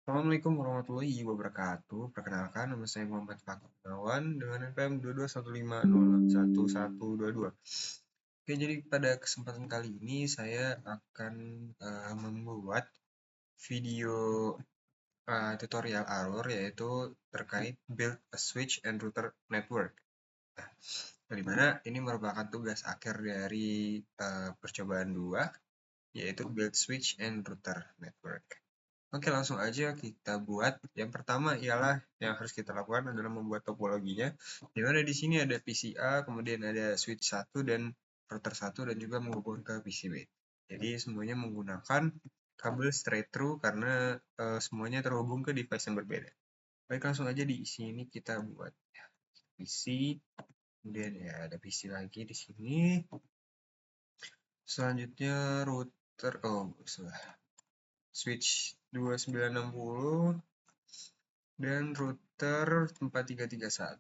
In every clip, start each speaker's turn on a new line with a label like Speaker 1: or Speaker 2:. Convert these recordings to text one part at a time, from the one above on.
Speaker 1: Assalamualaikum warahmatullahi wabarakatuh. Perkenalkan, nama saya Muhammad Fakih Gunawan dengan NPM 2215011122. Oke, jadi pada kesempatan kali ini saya akan membuat video tutorial Alur yaitu terkait build a switch and router network. Nah, dimana ini merupakan tugas akhir dari percobaan 2 yaitu build switch and router network. Oke, langsung aja kita buat. Yang pertama ialah yang harus kita lakukan adalah membuat topologinya. Di mana di sini ada PCA, kemudian ada switch 1 dan router 1 dan juga menghubung ke PCB. Jadi semuanya menggunakan kabel straight through karena semuanya terhubung ke device yang berbeda. Baik, langsung aja di sini kita buat PC. Kemudian ya ada PC lagi di sini. Selanjutnya router, switch 2960 dan router 4331.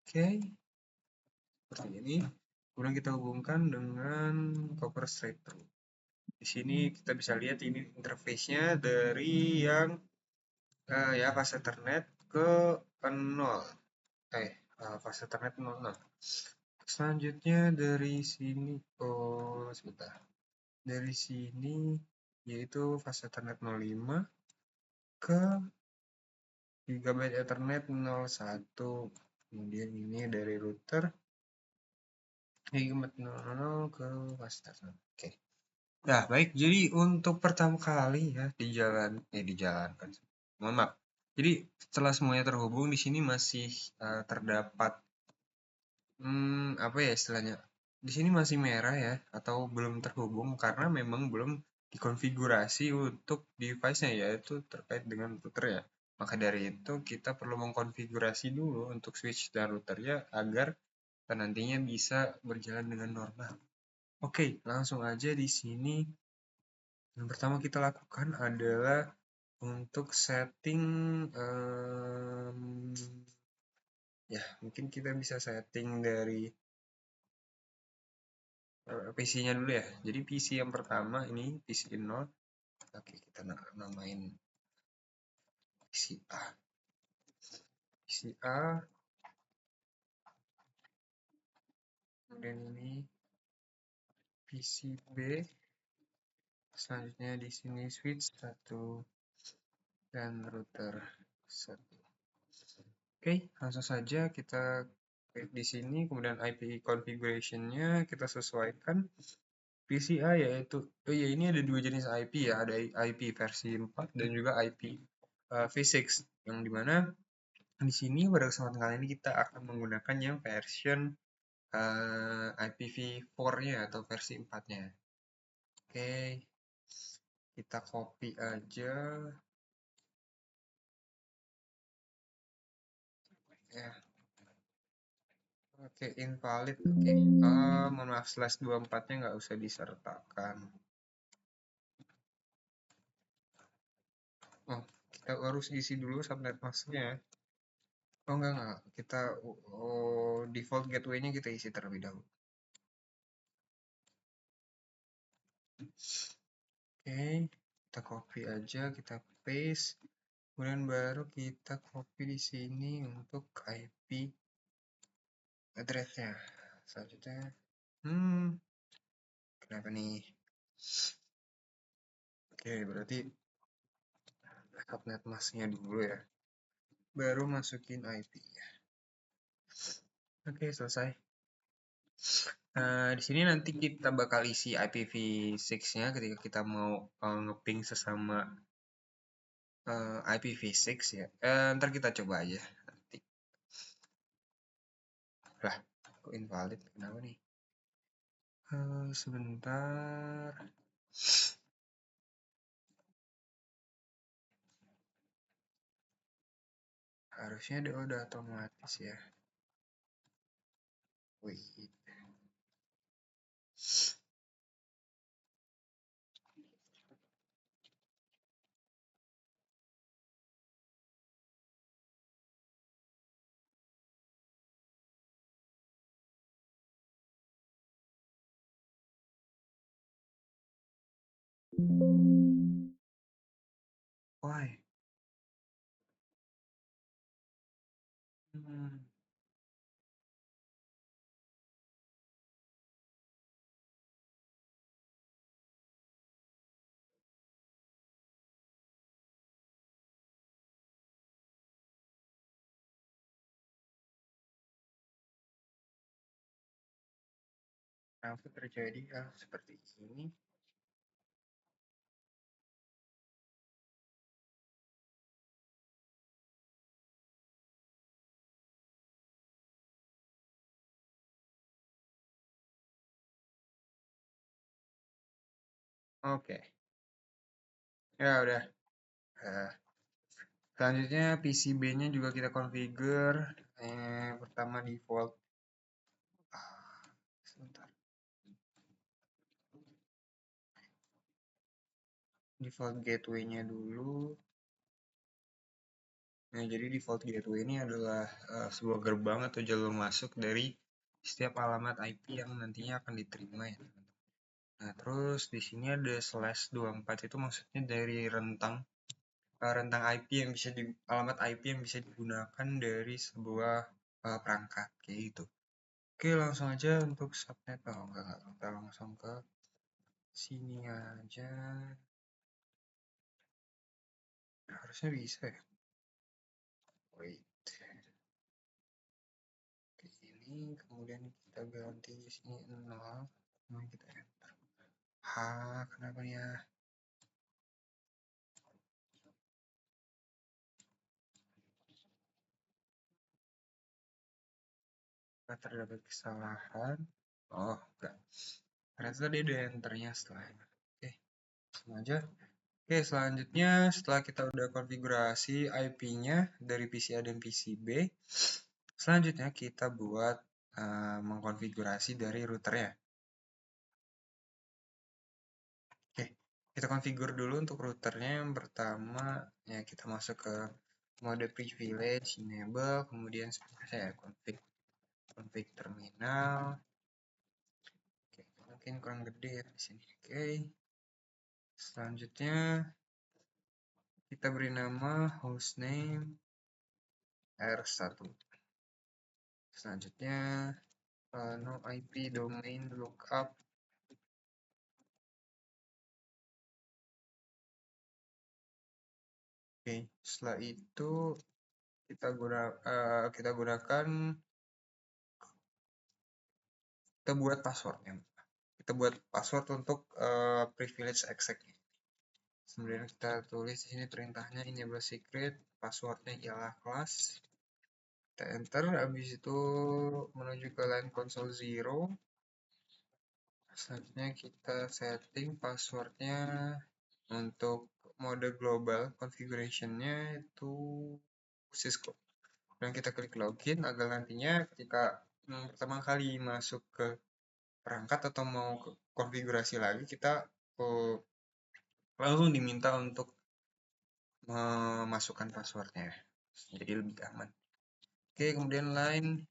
Speaker 1: Oke, seperti ini. Kemudian kita hubungkan dengan copper straight through. Di sini kita bisa lihat ini interface-nya dari yang ya fase Ethernet ke 0. Fase Ethernet 00. Selanjutnya dari sini, sebentar. Dari sini yaitu fase Ethernet 05 ke Gigabit Ethernet 01. Kemudian ini dari router Gigabit 00 ke Fastest. Oke. Nah, baik. Jadi untuk pertama kali ya dijalankan. Mohon maaf. Jadi setelah semuanya terhubung di sini masih terdapat apa ya istilahnya? Di sini masih merah ya atau belum terhubung karena memang belum dikonfigurasi untuk device-nya yaitu terkait dengan router ya. Maka dari itu kita perlu mengkonfigurasi dulu untuk switch dan routernya agar nantinya bisa berjalan dengan normal. Oke, langsung aja di sini. Yang pertama kita lakukan adalah untuk setting ya mungkin kita bisa setting dari PC-nya dulu ya. Jadi PC yang pertama ini PC 0. Oke, kita namain PC A. PC A. Kemudian ini PC B. Selanjutnya di sini switch 1 dan router 1. Oke, langsung saja kita klik di sini, kemudian IP configuration-nya kita sesuaikan. PCI yaitu, oh iya ini ada dua jenis IP ya, ada IP versi 4 dan juga IP V6, yang dimana di sini pada kesempatan kali ini kita akan menggunakan yang version IPv4-nya atau versi 4-nya. Oke, kita copy aja. Ya, oke, invalid. Oke, mohon maaf, /24-nya nggak usah disertakan. Oh, kita harus isi dulu subnet masknya. Oh, enggak. Kita default gateway-nya kita isi terlebih dahulu. Oke, kita copy aja, kita paste. Kemudian baru kita copy di sini untuk IP address-nya. Selanjutnya, kenapa nih? Oke, berarti subnet masknya dulu ya. Baru masukin IP-nya. Oke, selesai. Di sini nanti kita bakal isi IPv6-nya ketika kita mau ngeping sesama IPv6 ya. Ntar kita coba aja nanti. Lah, kok invalid? Kenapa nih? Sebentar. Harusnya udah otomatis ya. Wih. Why? Hmm. Kenapa terjadi hal seperti ini? Oke, ya udah. Eh, Selanjutnya PCB-nya juga kita configure. Pertama default. Sebentar. Default gateway-nya dulu. Nah, jadi default gateway ini adalah sebuah gerbang atau jalur masuk dari setiap alamat IP yang nantinya akan diterima ya. Nah, terus di sini ada /24 itu maksudnya dari rentang IP yang bisa alamat IP yang bisa digunakan dari sebuah perangkat kayak gitu. Oke, langsung aja untuk subnet. Oh, enggak, kita langsung ke sini aja. Harusnya bisa ya. Wait. Oke, ini kemudian kita ganti di sini 0. Kemudian kita enter. Kenapa nih ya? Nggak terdapat kesalahan. Oh, enggak. Ternyata dia ada enternya setelahnya. Oke, langsung aja. Oke, selanjutnya setelah kita udah konfigurasi IP-nya dari PC A dan PC B, selanjutnya kita buat mengkonfigurasi dari routernya. Oke, kita configure dulu untuk routernya. Yang pertama, ya kita masuk ke mode privilege, enable, kemudian saya config terminal. Oke, mungkin kurang gede ya di sini. Oke, selanjutnya kita beri nama hostname R1. Selanjutnya no IP domain lookup. Oke, setelah itu kita gunakan kita buat passwordnya. Kita buat password untuk privilege exec. Kemudian kita tulis di sini perintahnya enable secret, passwordnya ialah kelas. Kita enter, habis itu menuju ke line console 0. Selanjutnya kita setting passwordnya untuk mode global configuration-nya itu Cisco. Dan kita klik login agar nantinya ketika pertama kali masuk ke perangkat atau mau konfigurasi lagi, kita langsung diminta untuk memasukkan passwordnya, jadi lebih aman. Oke, kemudian line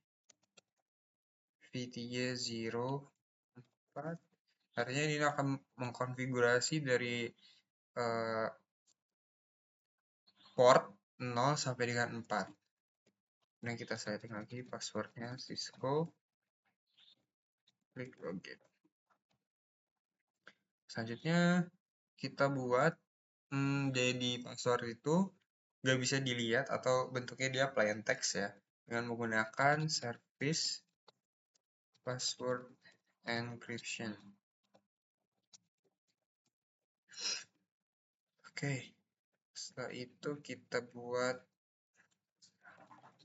Speaker 1: VTY04, artinya ini akan mengkonfigurasi dari port 0 sampai dengan 4. Dan kita setting lagi passwordnya Cisco, klik login. Selanjutnya kita buat jadi password itu nggak bisa dilihat atau bentuknya dia plain text ya, dengan menggunakan service password encryption. Oke, setelah itu kita buat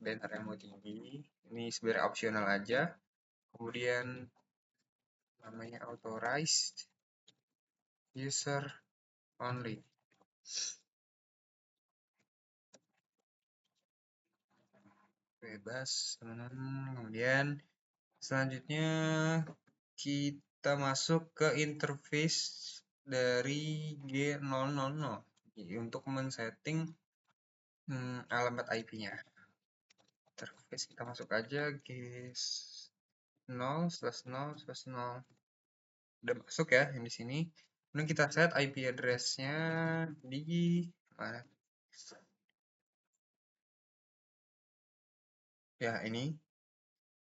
Speaker 1: banner yang mau tinggi. Ini sebenarnya opsional aja. Kemudian namanya authorized user only. Bebas, teman-teman. Kemudian selanjutnya kita masuk ke interface dari G000 untuk men-setting alamat IP-nya. Interface kita masuk aja G0/0/0. Udah masuk ya yang di sini. Kemudian kita set IP address-nya di mana? Ya, ini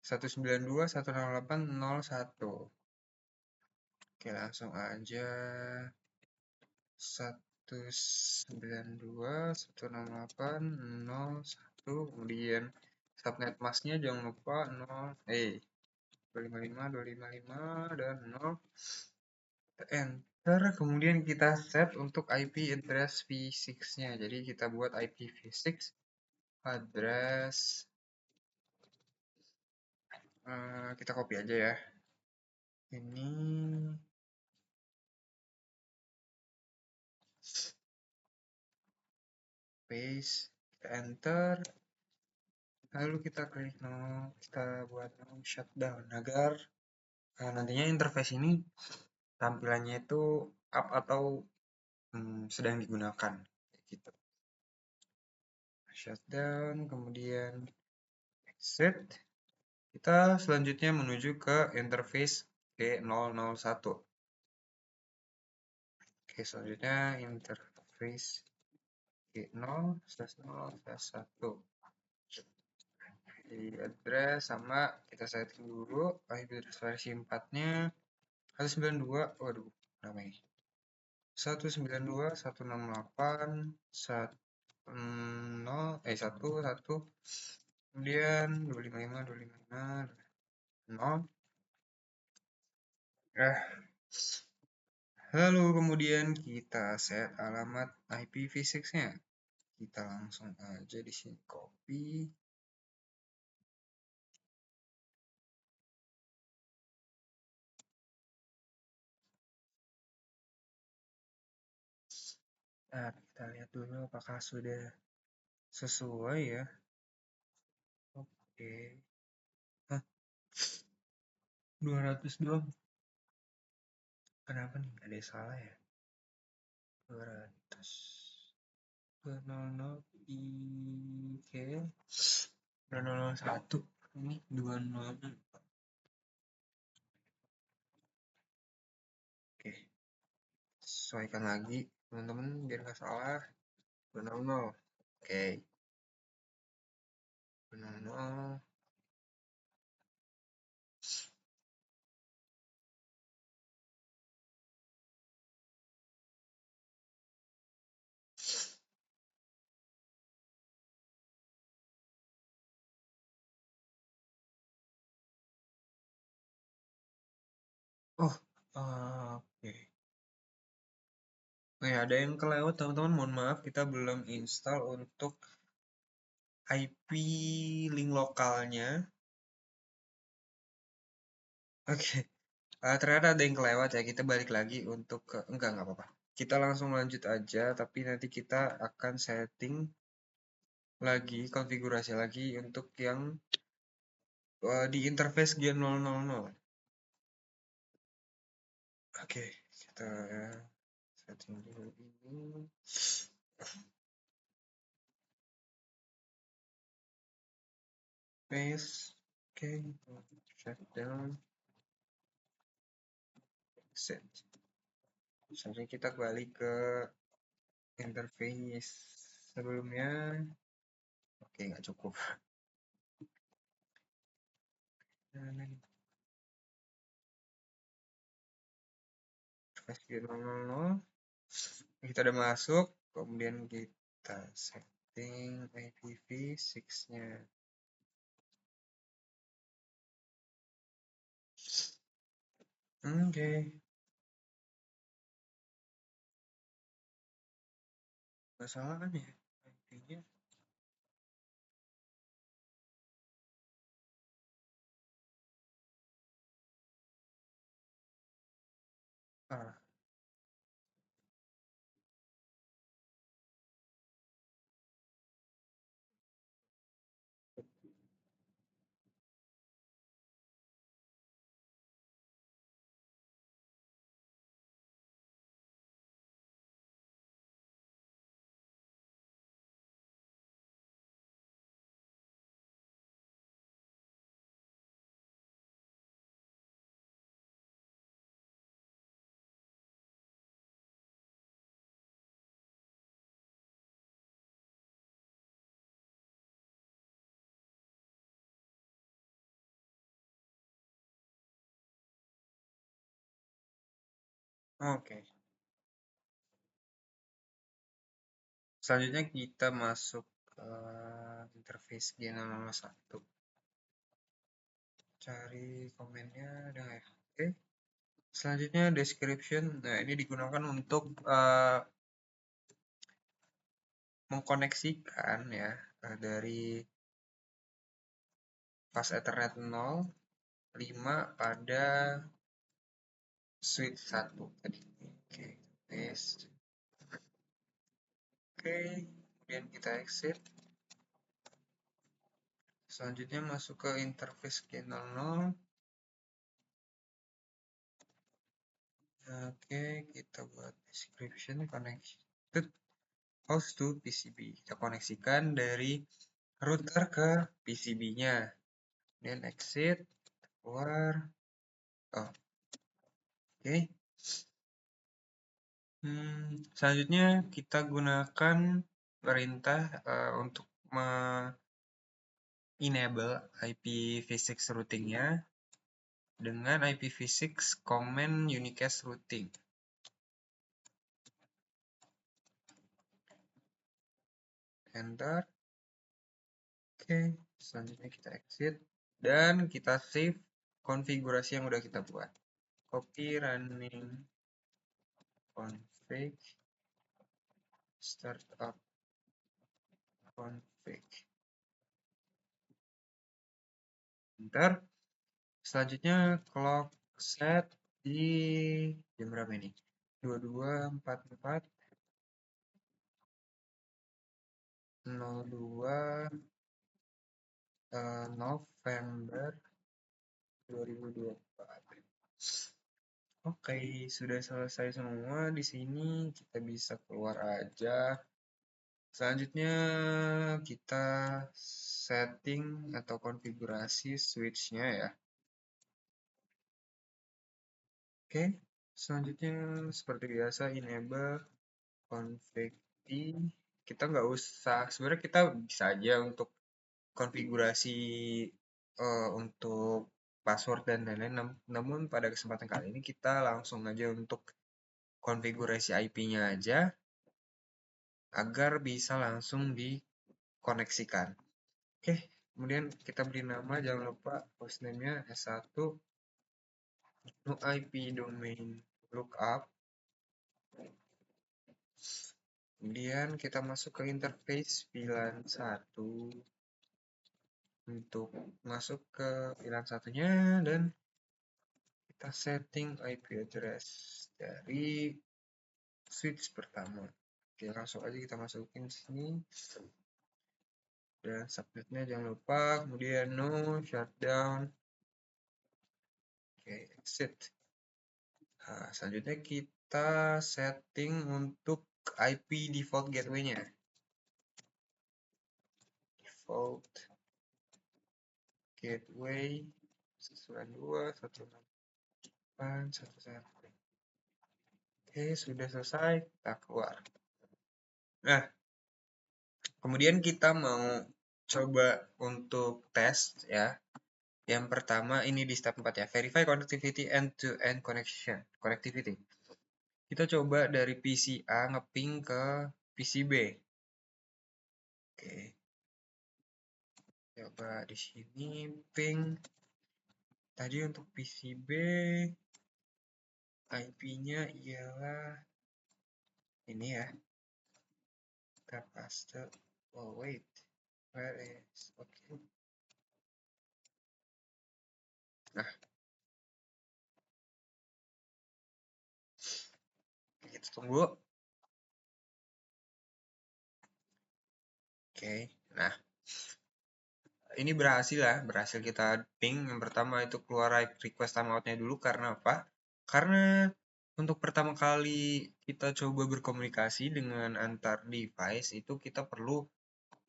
Speaker 1: 192.168.01. Oke, langsung aja. 192.168.01. Kemudian subnet masknya jangan lupa 0, 255, 255, dan 0. Enter, kemudian kita set untuk IP address v6-nya. Jadi kita buat IPv6 address, kita copy aja ya. Ini paste, kita enter, lalu kita klik no, kita buat no shutdown agar nantinya interface ini tampilannya itu up atau sedang digunakan gitu. Shutdown, kemudian exit. Kita selanjutnya menuju ke interface G001. Oke, selanjutnya interface G0/0/1. Di address sama kita setting dulu IP address versi 4-nya 192, waduh, berapa ini? 192.168.1 kemudian 255 0. Lalu kemudian kita set alamat IPv6-nya. Kita langsung aja di sini copy. Nah, kita lihat dulu apakah sudah sesuai ya. Oke. Hah, 200 doang. Kenapa nih? Ada yang salah ya? 200. 200 oke. 201. Ini 200. Oke. Sesuaikan lagi teman-teman biar nggak salah. 200. Oke. 200. Oh, oke. Oke, ada yang kelewat teman-teman, mohon maaf kita belum install untuk IP link lokalnya. Oke, ternyata ada yang kelewat ya, kita balik lagi untuk ke, enggak apa-apa. Kita langsung lanjut aja, tapi nanti kita akan setting lagi, konfigurasi lagi untuk yang di interface G000. Oke, kita setting dulu ini. Paste, oke, shutdown, set. Selanjutnya kita kembali ke interface sebelumnya. Oke, nggak cukup. Interface G000. Kita udah masuk, kemudian kita setting IPv6-nya. Oke. Nggak salah kan ya IP-nya? Ah, Oke. Selanjutnya kita masuk ke interface G001. Cari komennya ada nggak ya? Oke. Selanjutnya description. Nah, ini digunakan untuk mengkoneksikan ya dari pas Ethernet 0, 5 pada switch 1 tadi. Oke, paste. Oke, kemudian kita exit. Selanjutnya masuk ke interface G00. Oke, kita buat description connected host to PCB. Kita koneksikan dari router ke PCB-nya. Dan exit, keluar. Oh, oke. Selanjutnya kita gunakan perintah untuk enable IPv6 routingnya dengan IPv6 command unicast routing. Enter. Oke, selanjutnya kita exit dan kita save konfigurasi yang udah kita buat. Copy running config startup config. Enter. Selanjutnya clock set di jam berapa ini? 22.44 02 November 2024. Oke, sudah selesai semua di sini. Kita bisa keluar aja. Selanjutnya kita setting atau konfigurasi switch-nya ya. Oke, selanjutnya seperti biasa enable config di. Kita nggak usah, sebenarnya kita bisa aja untuk konfigurasi untuk password dan lain-lain. Namun pada kesempatan kali ini kita langsung aja untuk konfigurasi IP-nya aja agar bisa langsung dikoneksikan. Oke, kemudian kita beri nama, jangan lupa hostname-nya S1 no IP domain lookup. Kemudian kita masuk ke interface VLAN 1 untuk masuk ke VLAN satunya dan kita setting IP address dari switch pertama. Oke, langsung aja kita masukin sini dan subnetnya jangan lupa, kemudian no shutdown. Oke, exit. Nah, selanjutnya kita setting untuk IP default gateway-nya. Default gateway 192.168.1.1. Oke, sudah selesai, kita keluar. Nah, kemudian kita mau coba untuk tes ya. Yang pertama ini di step 4 ya, verify connectivity end-to-end connection, connectivity. Kita coba dari PC A ngeping ke PC B. Oke. Coba di sini ping. Tadi untuk PC B IP-nya ialah ini ya. Kita paste. Oh wait, where is? Oke. Nah, kita tunggu. Oke. Nah, ini berhasil kita ping. Yang pertama itu keluar request timeoutnya dulu karena apa? Karena untuk pertama kali kita coba berkomunikasi dengan antar device itu kita perlu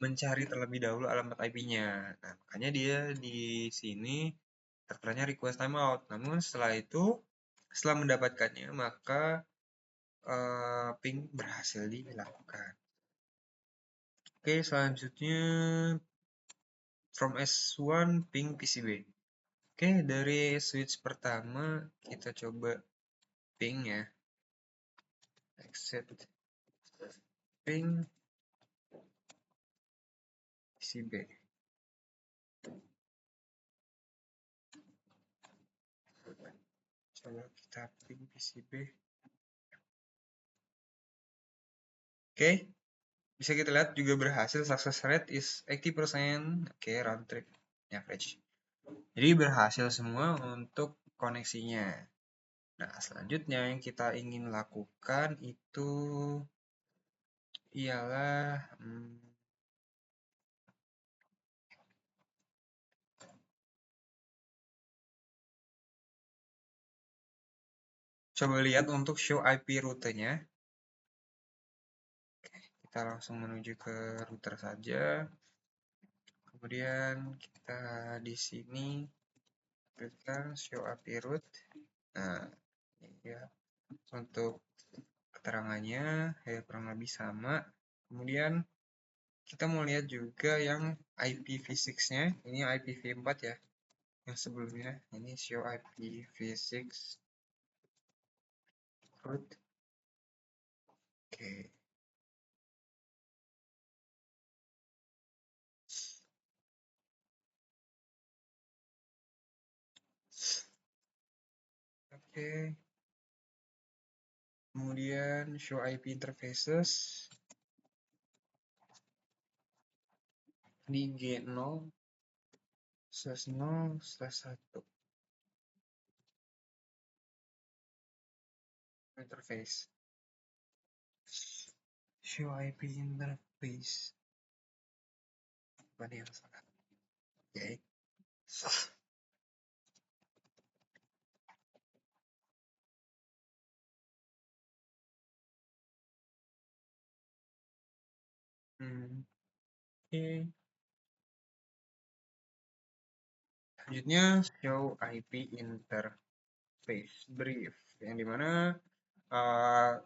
Speaker 1: mencari terlebih dahulu alamat IP-nya. Nah, makanya dia di sini tertera request timeout. Namun setelah itu, setelah mendapatkannya, maka ping berhasil dilakukan. Oke, selanjutnya from S1 ping PCB. Oke, dari switch pertama kita coba ping ya. exit ping PCB. Coba kita ping PCB. Oke, bisa kita lihat juga berhasil, success rate is 80%. Oke, round trip average. Jadi berhasil semua untuk koneksinya. Nah, selanjutnya yang kita ingin lakukan itu ialah coba lihat untuk show IP rutenya. Kita langsung menuju ke router saja. Kemudian kita di sini berikan show IP route. Nah, ini ya untuk keterangannya ya kurang lebih sama. Kemudian kita mau lihat juga yang IPv6-nya. Ini IPv4 ya. Yang sebelumnya ini show IPv6 route. Oke. Oke. Kemudian show IP interfaces di G0/0/1 interface. Show IP interface. Apa yang salah? Oke. Oke. Selanjutnya show IP interface brief, yang dimana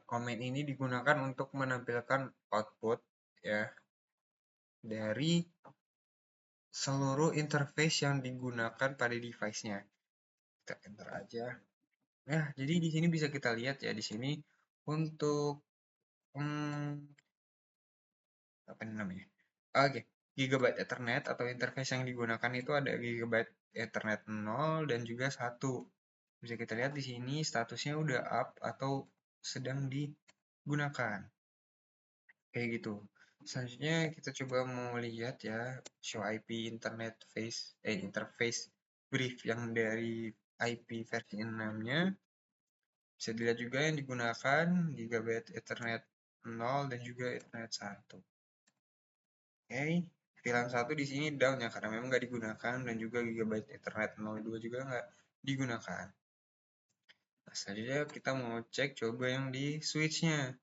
Speaker 1: komen ini digunakan untuk menampilkan output ya dari seluruh interface yang digunakan pada device-nya. Kita enter aja. Nah, jadi di sini bisa kita lihat ya di sini untuk apa namanya? Oke, Gigabyte Ethernet atau interface yang digunakan itu ada Gigabyte Ethernet 0 dan juga 1. Bisa kita lihat di sini statusnya udah up atau sedang digunakan. Kayak gitu. Selanjutnya kita coba mau lihat ya show IP interface brief yang dari IP versi 6-nya. Bisa dilihat juga yang digunakan Gigabyte Ethernet 0 dan juga Ethernet 1. Oke, VLAN 1 di sini down ya karena memang nggak digunakan dan juga Gigabyte Ethernet 02 juga nggak digunakan. Nah, selanjutnya kita mau cek coba yang di switch-nya.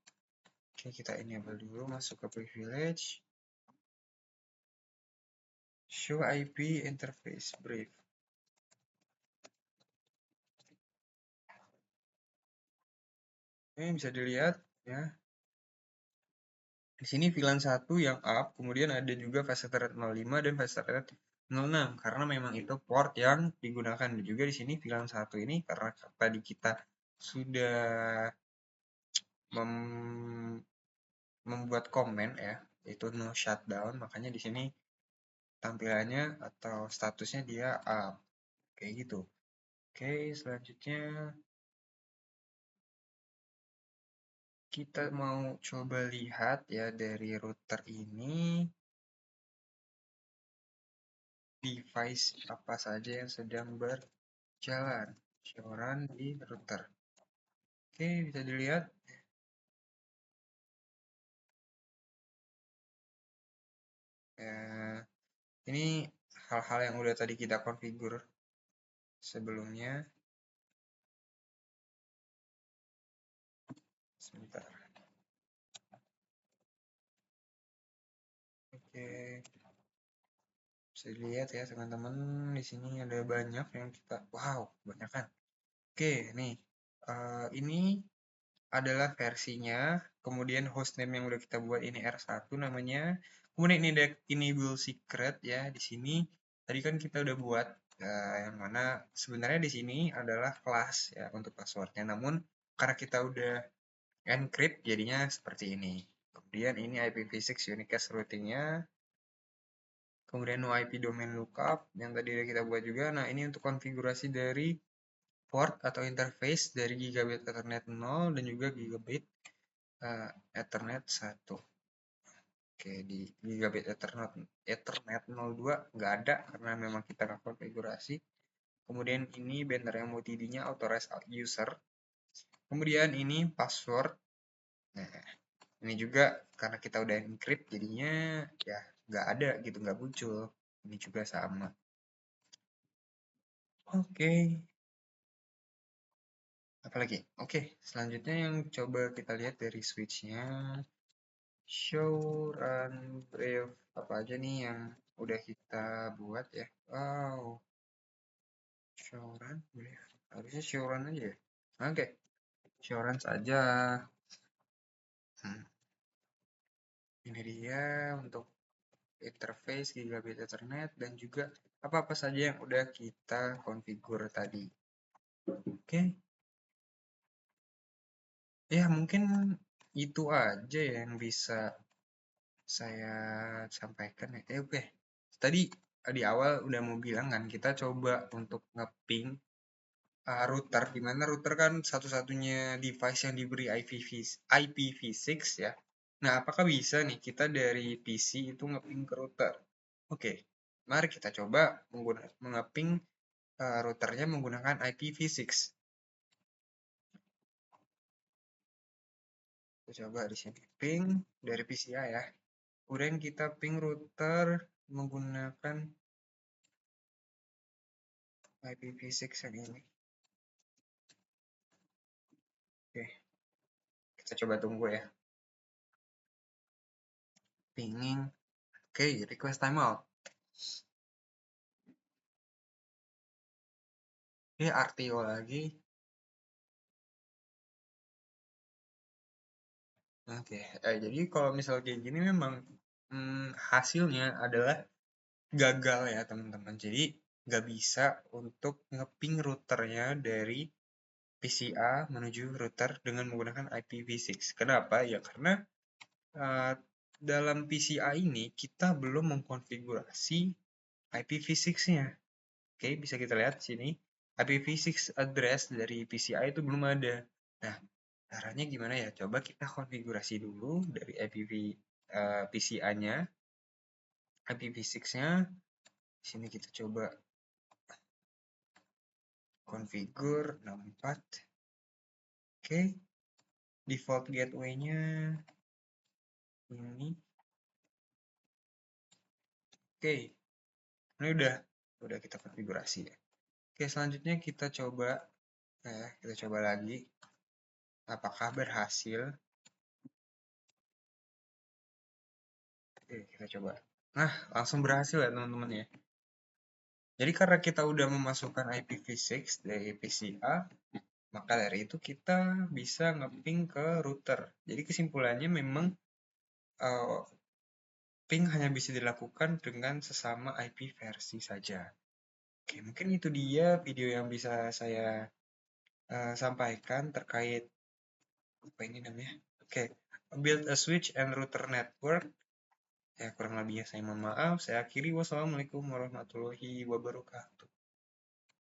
Speaker 1: Oke, kita enable dulu, masuk ke privilege. Show IP interface brief. Ini bisa dilihat ya. Di sini VLAN 1 yang up, kemudian ada juga fast ethernet 05 dan fast ethernet 06 karena memang itu port yang digunakan. Dan juga di sini VLAN 1 ini karena tadi kita sudah membuat komen ya, yaitu no shutdown, makanya di sini tampilannya atau statusnya dia up. Kayak gitu. Oke, selanjutnya kita mau coba lihat ya dari router ini device apa saja yang sedang berjalan. Show-run di router. Oke, bisa dilihat. Ya, ini hal-hal yang udah tadi kita konfigur sebelumnya. Sebentar. Oke. Bisa dilihat ya teman-teman, di sini ada banyak yang kita, wow, banyak kan. Oke, nih, ini adalah versinya, kemudian hostname yang udah kita buat ini R1 namanya, kemudian ini ada enable secret ya, di sini tadi kan kita udah buat yang mana sebenarnya di sini adalah kelas ya untuk passwordnya, namun karena kita udah encrypt jadinya seperti ini. Kemudian ini IPv6 unicast routingnya. Kemudian no IP domain lookup yang tadi kita buat juga. Nah, ini untuk konfigurasi dari port atau interface dari gigabit Ethernet 0 dan juga gigabit Ethernet 1. Oke, di gigabit Ethernet 02 nggak ada karena memang kita nggak konfigurasi. Kemudian ini banner MOTD-nya authorized user. Kemudian ini password. Nah, ini juga karena kita udah encrypt jadinya ya nggak ada gitu, nggak muncul. Ini juga sama. Oke, apalagi? Oke, selanjutnya yang coba kita lihat dari switch-nya. Show, run, brief, apa aja nih yang udah kita buat ya. Wow, show, run, brief. Harusnya show, run aja ya. Oke, show, run saja. Hmm, ini dia untuk interface gigabit Ethernet dan juga apa-apa saja yang udah kita konfigur tadi. Oke, ya mungkin itu aja yang bisa saya sampaikan ya. Oke. Tadi di awal udah mau bilang kan kita coba untuk ngeping router, di mana router kan satu-satunya device yang diberi IPv6 ya. Nah, apakah bisa nih kita dari PC itu ngeping ke router? Oke, mari kita coba mengeping routernya menggunakan IPv6. Kita coba di sini ping dari PCI ya. Kemudian kita ping router menggunakan IPv6 yang ini. Oke, kita coba tunggu ya. Pinging. Oke, request timeout. Ini RTO lagi. Oke, jadi kalau misal kayak gini memang hasilnya adalah gagal ya teman-teman. Jadi nggak bisa untuk ngeping routernya dari PCA menuju router dengan menggunakan IPv6. Kenapa? Ya karena dalam PCA ini kita belum mengkonfigurasi IPv6-nya. Oke, bisa kita lihat sini. IPv6 address dari PCI itu belum ada. Nah, caranya gimana ya? Coba kita konfigurasi dulu dari PCI-nya, IPv6-nya. Di sini kita coba configure 64. Oke, default gateway-nya ini. Oke, ini udah kita konfigurasi ya. Oke, selanjutnya kita coba lagi apakah berhasil. Oke, kita coba. Nah, langsung berhasil ya teman-teman ya. Jadi karena kita udah memasukkan IPv6 dari PCA, maka dari itu kita bisa ngeping ke router. Jadi kesimpulannya memang ping hanya bisa dilakukan dengan sesama IP versi saja. Oke, mungkin itu dia video yang bisa saya sampaikan terkait apa ini namanya. Oke, build a switch and router network. Ya, kurang lebihnya saya mohon maaf. Saya akhiri. Wassalamualaikum warahmatullahi wabarakatuh.